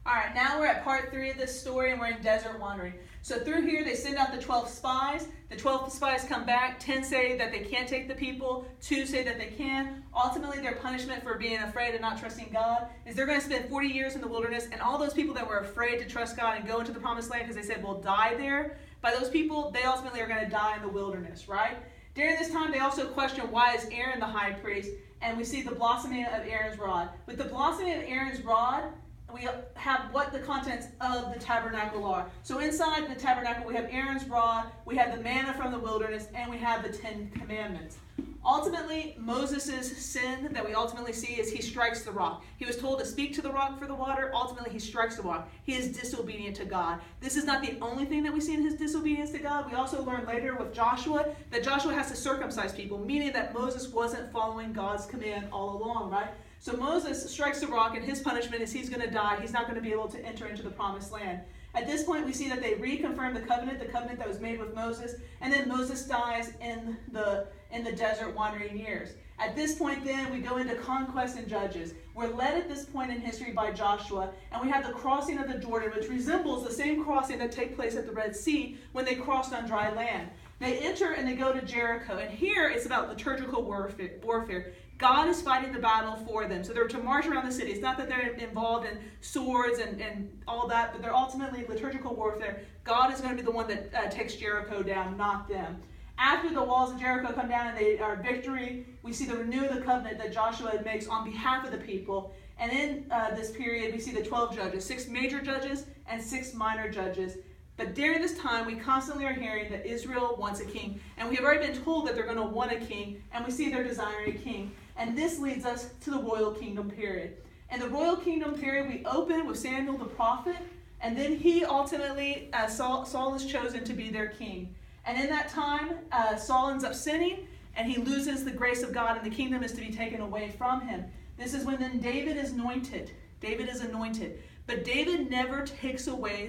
All right, now we're at part 3 of this story, and we're in desert wandering. So through here, they send out the 12 spies. The 12 spies come back. 10 say that they can't take the people. 2 say that they can. Ultimately, their punishment for being afraid and not trusting God is they're going to spend 40 years in the wilderness, and all those people that were afraid to trust God and go into the promised land because they said, we'll die there, by those people, they ultimately are going to die in the wilderness, right? During this time, they also question, why is Aaron the high priest? And we see the blossoming of Aaron's rod. With the blossoming of Aaron's rod, we have what the contents of the tabernacle are. So inside the tabernacle, we have Aaron's rod, we have the manna from the wilderness, and we have the 10 commandments. Ultimately, Moses' sin that we ultimately see is he strikes the rock. He was told to speak to the rock for the water. Ultimately, he strikes the rock. He is disobedient to God. This is not the only thing that we see in his disobedience to God. We also learn later with Joshua that Joshua has to circumcise people, meaning that Moses wasn't following God's command all along, right? So Moses strikes the rock, and his punishment is he's going to die. He's not going to be able to enter into the promised land. At this point, we see that they reconfirm the covenant that was made with Moses, and then Moses dies in the desert wandering years. At this point, then, we go into conquest and judges. We're led at this point in history by Joshua, and we have the crossing of the Jordan, which resembles the same crossing that took place at the Red Sea when they crossed on dry land. They enter and they go to Jericho, and here it's about liturgical warfare. God is fighting the battle for them. So they're to march around the city. It's not that they're involved in swords and all that, but they're ultimately liturgical warfare. God is going to be the one that takes Jericho down, not them. After the walls of Jericho come down and they are victory, we see the renewal of the covenant that Joshua makes on behalf of the people. And in this period, we see the 12 judges, 6 major judges and 6 minor judges. But during this time, we constantly are hearing that Israel wants a king. And we have already been told that they're going to want a king, and we see they're desiring a king. And this leads us to the royal kingdom period. In the royal kingdom period, we open with Samuel the prophet, and then he ultimately, Saul is chosen to be their king. And in that time, Saul ends up sinning, and he loses the grace of God, and the kingdom is to be taken away from him. This is when then David is anointed. But David never takes away